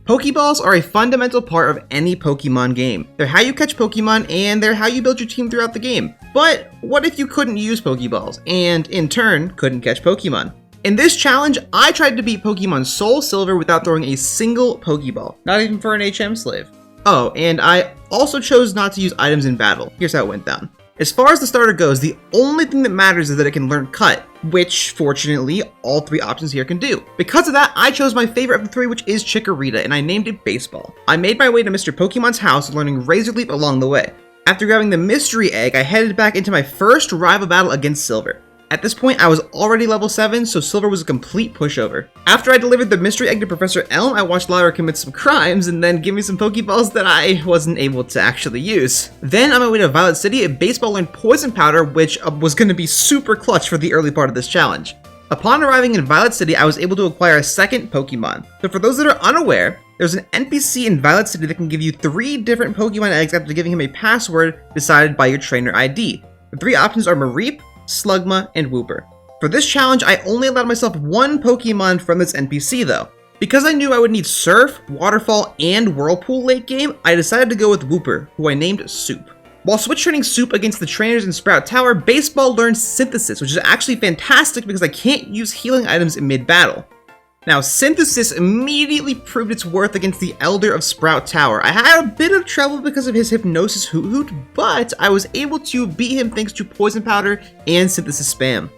Pokeballs are a fundamental part of any Pokemon game. They're how you catch Pokemon and they're how you build your team throughout the game. But what if you couldn't use Pokeballs and in turn couldn't catch Pokemon? In this challenge, I tried to beat Pokemon Soul Silver without throwing a single Pokeball, not even for an HM slave. Oh, and I also chose not to use items in battle. Here's how it went down. As far as the starter goes, the only thing that matters is that it can learn Cut, which, fortunately, all three options here can do. Because of that, I chose my favorite of the three, which is Chikorita, and I named it Baseball. I made my way to Mr. Pokemon's house, learning Razor Leap along the way. After grabbing the Mystery Egg, I headed back into my first rival battle against Silver. At this point, I was already level 7, so Silver was a complete pushover. After I delivered the mystery egg to Professor Elm, I watched Lyra commit some crimes and then give me some Pokeballs that I wasn't able to actually use. Then on my way to Violet City, Baseball learned Poison Powder, which was going to be super clutch for the early part of this challenge. Upon arriving in Violet City, I was able to acquire a second Pokemon. So for those that are unaware, there's an NPC in Violet City that can give you 3 different Pokemon eggs after giving him a password decided by your trainer ID. The 3 options are Mareep, Slugma, and Wooper. For this challenge, I only allowed myself 1 Pokemon from this NPC though. Because I knew I would need Surf, Waterfall, and Whirlpool late game, I decided to go with Wooper, who I named Soup. While switch training Soup against the trainers in Sprout Tower, Baseball learned Synthesis, which is actually fantastic because I can't use healing items in mid-battle. Now, Synthesis immediately proved its worth against the Elder of Sprout Tower. I had a bit of trouble because of his Hypnosis Hoot Hoot, but I was able to beat him thanks to Poison Powder and Synthesis Spam.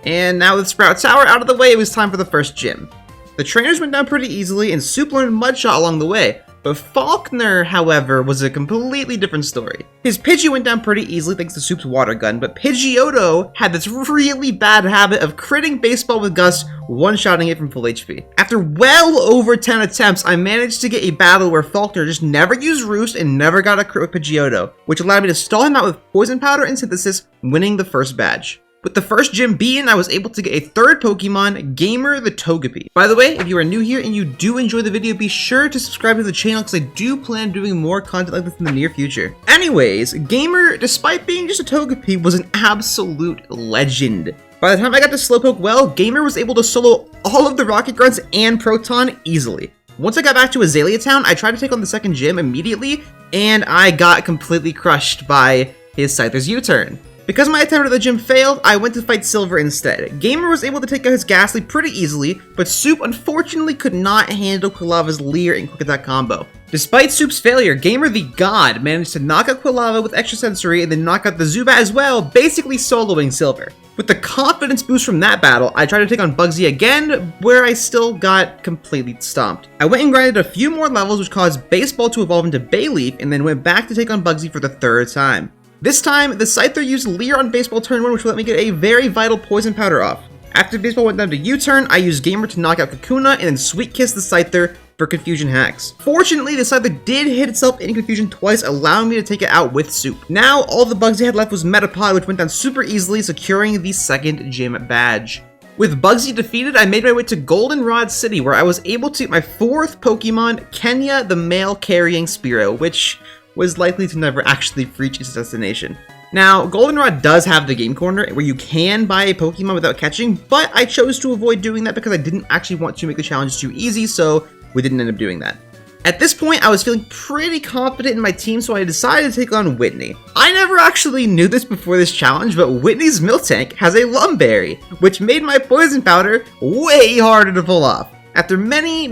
And now with Sprout Tower out of the way, it was time for the first gym. The trainers went down pretty easily, and Soup learned Mudshot along the way. But Faulkner, however, was a completely different story. His Pidgey went down pretty easily thanks to Soup's Water Gun, but Pidgeotto had this really bad habit of critting Baseball with Gust, one-shotting it from full HP. After well over 10 attempts, I managed to get a battle where Faulkner just never used Roost and never got a crit with Pidgeotto, which allowed me to stall him out with Poison Powder and Synthesis, winning the first badge. With the first gym beaten, I was able to get a third Pokemon, Gamer the Togepi. By the way, if you are new here and you do enjoy the video, be sure to subscribe to the channel because I do plan on doing more content like this in the near future. Anyways, Gamer, despite being just a Togepi, was an absolute legend. By the time I got to Slowpoke well, Gamer was able to solo all of the Rocket Grunts and Proton easily. Once I got back to Azalea Town, I tried to take on the second gym immediately, and I got completely crushed by his Scyther's U-turn. Because my attempt at the gym failed, I went to fight Silver instead. Gamer was able to take out his Ghastly pretty easily, but Soup unfortunately could not handle Quilava's Leer and Quick Attack combo. Despite Soup's failure, Gamer the God managed to knock out Quilava with Extra Sensory and then knock out the Zubat as well, basically soloing Silver. With the confidence boost from that battle, I tried to take on Bugsy again, where I still got completely stomped. I went and grinded a few more levels, which caused Baseball to evolve into Bayleaf, and then went back to take on Bugsy for the 3rd time. This time, the Scyther used Leer on Baseball turn 1, which let me get a very vital Poison Powder off. After Baseball went down to U-turn, I used Gamer to knock out Kakuna and then Sweet Kiss the Scyther for Confusion hacks. Fortunately, the Scyther did hit itself in Confusion twice, allowing me to take it out with Soup. Now, all the Bugsy had left was Metapod, which went down super easily, securing the second gym badge. With Bugsy defeated, I made my way to Goldenrod City, where I was able to get my 4th Pokemon, Kenya the male carrying Spearow, which was likely to never actually reach its destination. Now, Goldenrod does have the game corner where you can buy a Pokemon without catching, but I chose to avoid doing that because I didn't actually want to make the challenge too easy, so we didn't end up doing that. At this point, I was feeling pretty confident in my team, so I decided to take on Whitney. I never actually knew this before this challenge, but Whitney's Miltank has a Lumberry, which made my Poison Powder way harder to pull off. After many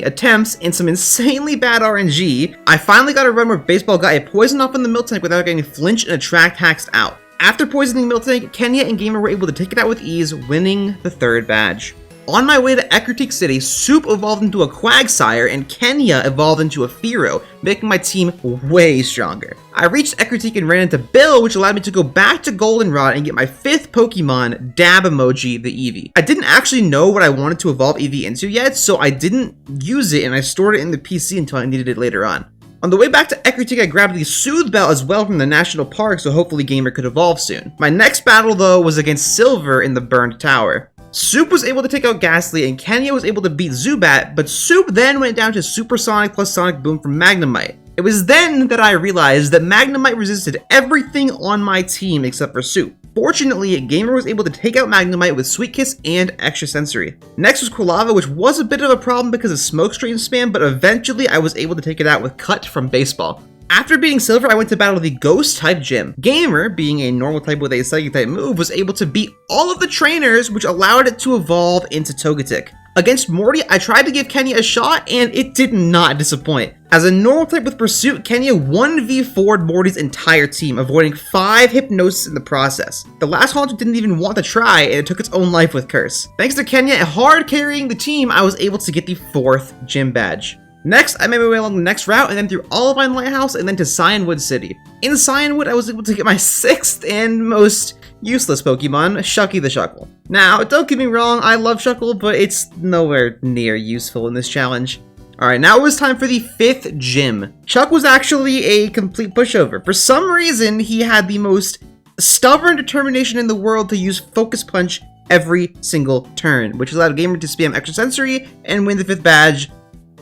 attempts and some insanely bad RNG, I finally got a run where Baseball got a poison off on the Miltank without getting flinched and attract hacks out. After poisoning Miltank, Kenya and Gamer were able to take it out with ease, winning the 3rd badge. On my way to Ecruteak City, Soup evolved into a Quagsire and Kenya evolved into a Fearow, making my team way stronger. I reached Ecruteak and ran into Bill, which allowed me to go back to Goldenrod and get my 5th Pokemon, Dab Emoji, the Eevee. I didn't actually know what I wanted to evolve Eevee into yet, so I didn't use it and I stored it in the PC until I needed it later on. On the way back to Ecruteak, I grabbed the Soothe Bell as well from the National Park, so hopefully Gamer could evolve soon. My next battle, though, was against Silver in the Burned Tower. Soup was able to take out Ghastly, and Kenya was able to beat Zubat, but Soup then went down to Supersonic plus Sonic Boom from Magnemite. It was then that I realized that Magnemite resisted everything on my team except for Soup. Fortunately, Gamer was able to take out Magnemite with Sweet Kiss and Extra Sensory. Next was Quilava, which was a bit of a problem because of Smokescreen spam, but eventually I was able to take it out with Cut from Baseball. After beating Silver, I went to battle the Ghost-type gym. Gamer, being a normal type with a Psychic-type move, was able to beat all of the trainers, which allowed it to evolve into Togetic. Against Morty, I tried to give Kenya a shot, and it did not disappoint. As a normal type with Pursuit, Kenya 1v4'd Morty's entire team, avoiding 5 Hypnosis in the process. The last Haunter didn't even want to try, and it took its own life with Curse. Thanks to Kenya hard carrying the team, I was able to get the 4th gym badge. Next, I made my way along the next route, and then through Olivine Lighthouse, and then to Cyanwood City. In Cyanwood, I was able to get my 6th and most useless Pokemon, Shucky the Shuckle. Now, don't get me wrong, I love Shuckle, but it's nowhere near useful in this challenge. Alright, now it was time for the 5th gym. Chuck was actually a complete pushover. For some reason, he had the most stubborn determination in the world to use Focus Punch every single turn, which allowed Gamer to spam Extra Sensory and win the 5th badge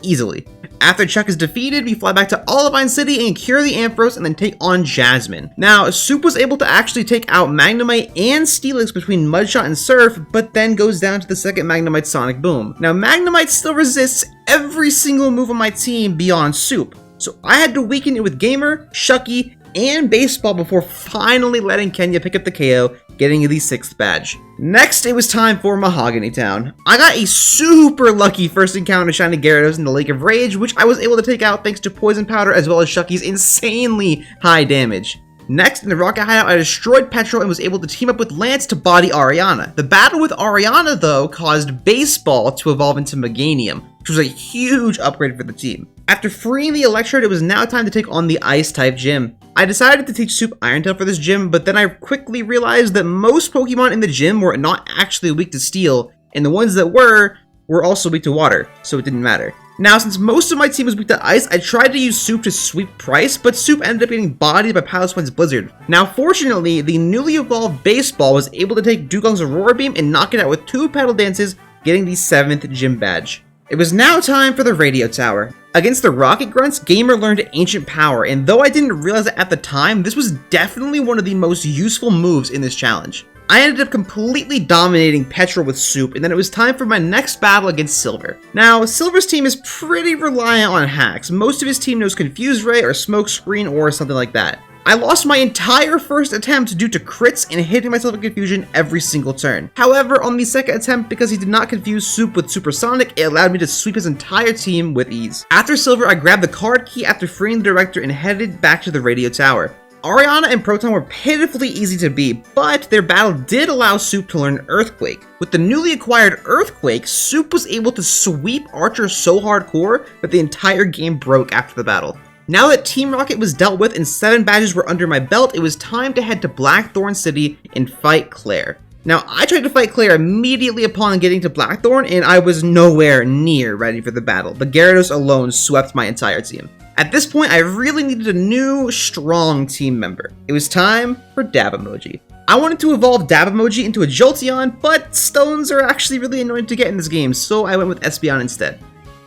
easily. After Chuck is defeated, we fly back to Olivine City and cure the Ampharos and then take on Jasmine. Now, Soup was able to actually take out Magnemite and Steelix between Mudshot and Surf, but then goes down to the second Magnemite Sonic Boom. Now, Magnemite still resists every single move on my team beyond Soup, so I had to weaken it with Gamer, Shucky, and Baseball before finally letting Kenya pick up the KO, getting the 6th badge. Next, it was time for Mahogany Town. I got a super lucky first encounter with Shiny Gyarados in the Lake of Rage, which I was able to take out thanks to Poison Powder as well as Shucky's insanely high damage. Next, in the Rocket Hideout, I destroyed Petrol and was able to team up with Lance to body Ariana. The battle with Ariana, though, caused Baseball to evolve into Meganium, which was a huge upgrade for the team. After freeing the Electrode, it was now time to take on the Ice-type gym. I decided to teach Soup Iron Tail for this gym, but then I quickly realized that most Pokemon in the gym were not actually weak to Steel, and the ones that were also weak to Water, so it didn't matter. Now, since most of my team was weak to Ice, I tried to use Soup to sweep Price, but Soup ended up getting bodied by Piloswine's Blizzard. Now, fortunately, the newly evolved Baseball was able to take Dugong's Aurora Beam and knock it out with 2 Petal Dances, getting the 7th gym badge. It was now time for the Radio Tower. Against the Rocket Grunts, Gamer learned Ancient Power, and though I didn't realize it at the time, this was definitely one of the most useful moves in this challenge. I ended up completely dominating Petrol with Soup, and then it was time for my next battle against Silver. Now, Silver's team is pretty reliant on hacks. Most of his team knows Confuse Ray or Smokescreen or something like that. I lost my entire first attempt due to crits and hitting myself in confusion every single turn. However, on the second attempt, because he did not confuse Soup with Supersonic, it allowed me to sweep his entire team with ease. After Silver, I grabbed the card key after freeing the Director and headed back to the Radio Tower. Ariana and Proton were pitifully easy to beat, but their battle did allow Soup to learn Earthquake. With the newly acquired Earthquake, Soup was able to sweep Archer so hardcore that the entire game broke after the battle. Now that Team Rocket was dealt with and 7 badges were under my belt, it was time to head to Blackthorn City and fight Claire. Now, I tried to fight Claire immediately upon getting to Blackthorn, and I was nowhere near ready for the battle. The Gyarados alone swept my entire team. At this point, I really needed a new, strong team member. It was time for Dab Emoji. I wanted to evolve Dab Emoji into a Jolteon, but stones are actually really annoying to get in this game, so I went with Espeon instead.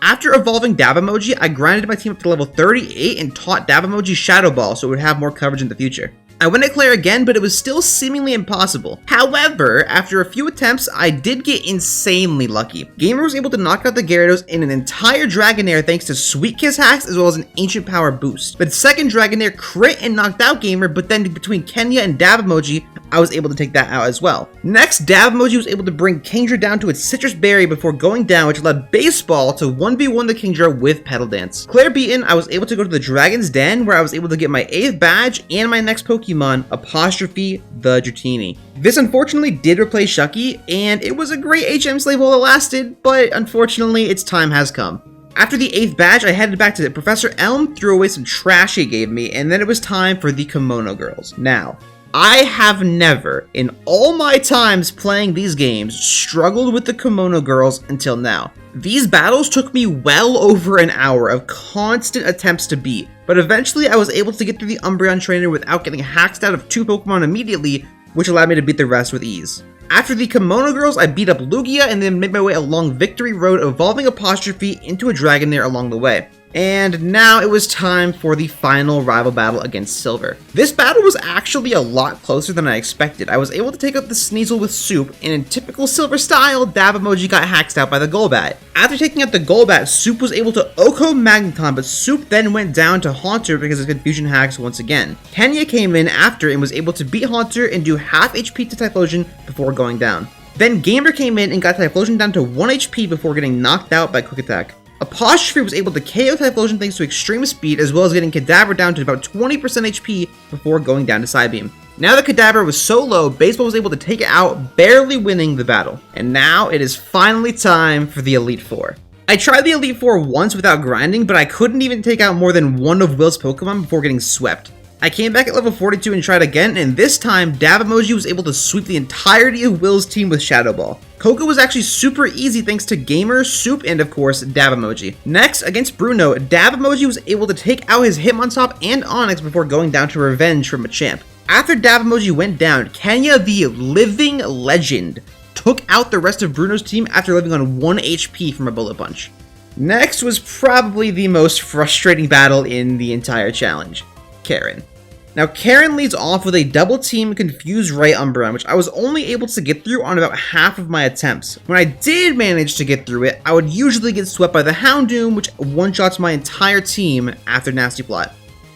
After evolving Dab Emoji, I grinded my team up to level 38 and taught Dab Emoji Shadow Ball so it would have more coverage in the future. I went at Claire again, but it was still seemingly impossible. However, after a few attempts, I did get insanely lucky. Gamer was able to knock out the Gyarados in an entire Dragonair thanks to Sweet Kiss hacks as well as an Ancient Power boost. The second Dragonair crit and knocked out Gamer, but then between Kenya and Dab Emoji, I was able to take that out as well. Next, Dab Emoji was able to bring Kingdra down to its Citrus Berry before going down, which allowed Baseball to 1v1 the Kingdra with Petal Dance. Claire beaten, I was able to go to the Dragon's Den, where I was able to get my 8th badge and my next Pokemon, Apostrophe the Dratini. This unfortunately did replace Shucky, and it was a great HM slave while it lasted, but unfortunately its time has come. After the 8th badge, I headed back to Professor Elm, threw away some trash he gave me, and then it was time for the Kimono Girls. Now, I have never, in all my times playing these games, struggled with the Kimono Girls until now. These battles took me well over an hour of constant attempts to beat, but eventually I was able to get through the Umbreon trainer without getting hacked out of 2 Pokemon immediately, which allowed me to beat the rest with ease. After the Kimono Girls, I beat up Lugia and then made my way along Victory Road, evolving Apostrophe into a Dragonair along the way. And now it was time for the final rival battle against Silver. This battle was actually a lot closer than I expected. I was able to take out the Sneasel with Soup, and in typical Silver style, Dab Emoji got hacked out by the Golbat. After taking out the Golbat, Soup was able to Oko Magneton, but Soup then went down to Haunter because of confusion hacks once again. Kenya came in after and was able to beat Haunter and do half HP to Typhlosion before going down. Then Gamer came in and got Typhlosion down to 1 HP before getting knocked out by Quick Attack. Apostrophe was able to KO Typhlosion thanks to extreme speed, as well as getting Kadabra down to about 20% HP before going down to Psybeam. Now that Kadabra was so low, Baseball was able to take it out, barely winning the battle. And now it is finally time for the Elite Four. I tried the Elite Four once without grinding, but I couldn't even take out more than one of Will's Pokemon before getting swept. I came back at level 42 and tried again, and this time, Dab Emoji was able to sweep the entirety of Will's team with Shadow Ball. Coco was actually super easy thanks to Gamer, Soup, and of course, Dab Emoji. Next, against Bruno, Dab Emoji was able to take out his Hitmontop and Onix before going down to revenge from Machamp. After Dab Emoji went down, Kenya the living legend took out the rest of Bruno's team after living on 1 HP from a Bullet Punch. Next was probably the most frustrating battle in the entire challenge. Karen. Now Karen leads off with a double team Confused Ray Umbreon, which I was only able to get through on about half of my attempts. When I did manage to get through it, I would usually get swept by the Houndoom, which one-shots my entire team after Nasty Plot.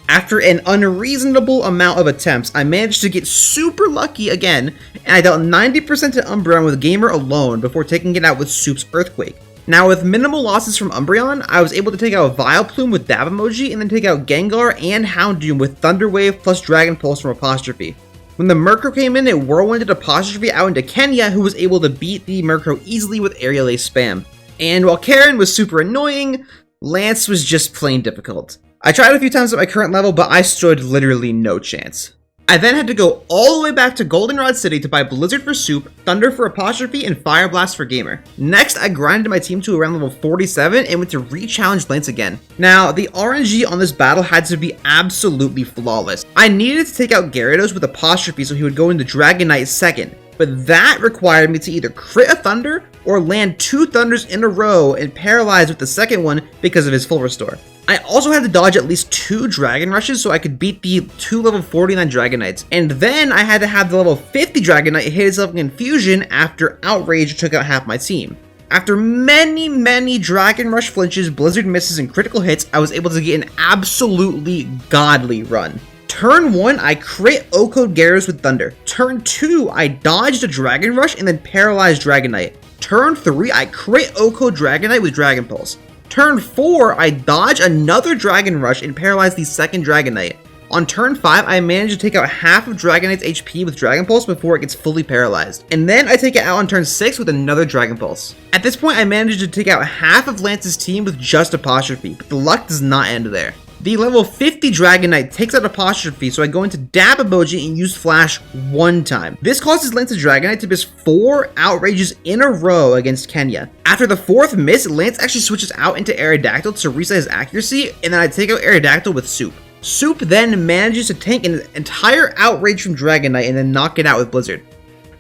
After an unreasonable amount of attempts, I managed to get super lucky again, and I dealt 90% to Umbreon with Gamer alone before taking it out with Soup's Earthquake. Now, with minimal losses from Umbreon, I was able to take out Vileplume with Dab Emoji and then take out Gengar and Houndoom with Thunder Wave plus Dragon Pulse from Apostrophe. When the Murkrow came in, it whirlwinded Apostrophe out into Kenya, who was able to beat the Murkrow easily with Aerial Ace spam. And while Karen was super annoying, Lance was just plain difficult. I tried a few times at my current level, but I stood literally no chance. I then had to go all the way back to Goldenrod City to buy Blizzard for Soup, Thunder for Apostrophe, and Fire Blast for Gamer. Next, I grinded my team to around level 47 and went to re-challenge Lance again. Now, the RNG on this battle had to be absolutely flawless. I needed to take out Gyarados with Apostrophe so he would go into Dragonite second, but that required me to either crit a Thunder or land 2 Thunders in a row and paralyze with the second one because of his full restore. I also had to dodge at least 2 Dragon Rushes so I could beat the 2 level 49 Dragonites. And then I had to have the level 50 Dragonite hit itself in Confusion after Outrage took out half my team. After many Dragon Rush flinches, Blizzard misses, and critical hits, I was able to get an absolutely godly run. Turn 1, I crit Oko Gyarados with Thunder. Turn 2, I dodged a Dragon Rush and then paralyzed Dragonite. Turn 3, I crit Oko Dragonite with Dragon Pulse. Turn 4, I dodge another Dragon Rush and paralyze the second Dragonite. On turn 5, I manage to take out half of Dragonite's HP with Dragon Pulse before it gets fully paralyzed. And then I take it out on turn 6 with another Dragon Pulse. At this point, I managed to take out half of Lance's team with just Apostrophe, but the luck does not end there. The level 50 Dragonite takes out Apostrophe, so I go into Dab Emoji and use Flash 1 time. This causes Lance's Dragonite to miss 4 Outrages in a row against Kenya. After the 4th miss, Lance actually switches out into Aerodactyl to reset his accuracy, and then I take out Aerodactyl with Soup. Soup then manages to tank an entire Outrage from Dragonite and then knock it out with Blizzard.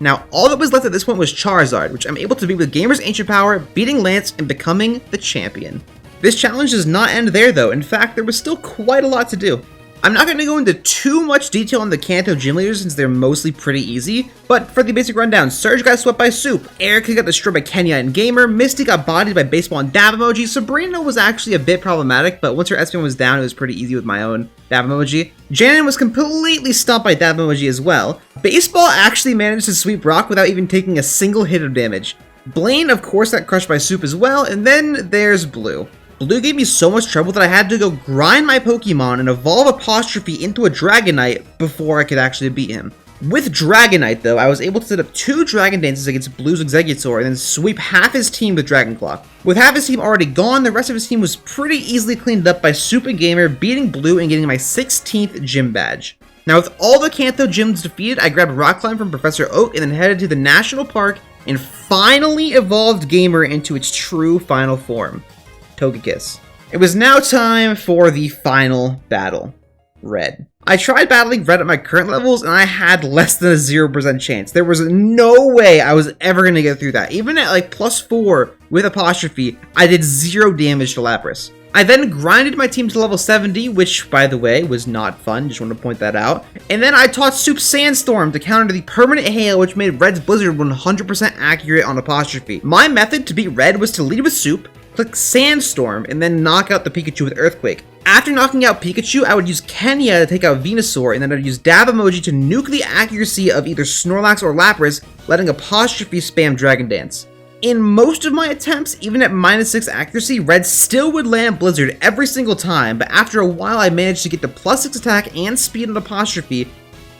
Now, all that was left at this point was Charizard, which I'm able to beat with Gamer's Ancient Power, beating Lance and becoming the champion. This challenge does not end there though. In fact, there was still quite a lot to do. I'm not going to go into too much detail on the Kanto gym leaders since they're mostly pretty easy, but for the basic rundown, Surge got swept by Soup, Erica got destroyed by Kenya and Gamer, Misty got bodied by Baseball and Dab Emoji, Sabrina was actually a bit problematic, but once her SP was down, it was pretty easy with my own Dab Emoji. Janet was completely stomped by Dab Emoji as well. Baseball actually managed to sweep Rock without even taking a single hit of damage. Blaine, of course, got crushed by Soup as well, and then there's Blue. Blue gave me so much trouble that I had to go grind my Pokemon and evolve Apostrophe into a Dragonite before I could actually beat him. With Dragonite though, I was able to set up 2 Dragon Dances against Blue's Exeggutor and then sweep half his team with Dragon Claw. With half his team already gone, the rest of his team was pretty easily cleaned up by Soup and Gamer beating Blue and getting my 16th gym badge. Now with all the Kanto gyms defeated, I grabbed Rock Climb from Professor Oak and then headed to the National Park and finally evolved Gamer into its true final form. Togekiss. It was now time for the final battle. Red. I tried battling Red at my current levels and I had less than a 0% chance. There was no way I was ever going to get through that. Even at like +4 with Apostrophe, I did 0 damage to Lapras. I then grinded my team to level 70, which, by the way, was not fun, just want to point that out. And then I taught Soup Sandstorm to counter the permanent hail, which made Red's Blizzard 100% accurate on Apostrophe. My method to beat Red was to lead with Soup, click Sandstorm, and then knock out the Pikachu with Earthquake. After knocking out Pikachu, I would use Kenya to take out Venusaur, and then I'd use Dab Emoji to nuke the accuracy of either Snorlax or Lapras, letting Apostrophe spam Dragon Dance. In most of my attempts, even at -6 accuracy, Red still would land Blizzard every single time, but after a while I managed to get the +6 attack and speed on Apostrophe,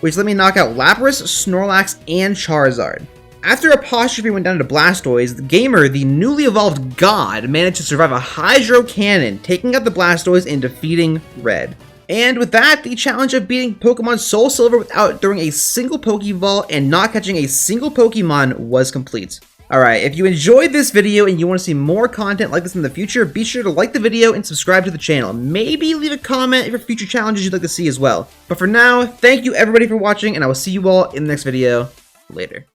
which let me knock out Lapras, Snorlax, and Charizard. After Apostrophe went down to Blastoise, the gamer, the newly evolved God, managed to survive a Hydro Cannon, taking out the Blastoise and defeating Red. And with that, the challenge of beating Pokemon Soul Silver without throwing a single Pokeball and not catching a single Pokemon was complete. Alright, if you enjoyed this video and you want to see more content like this in the future, be sure to like the video and subscribe to the channel. Maybe leave a comment for future challenges you'd like to see as well. But for now, thank you everybody for watching, and I will see you all in the next video. Later.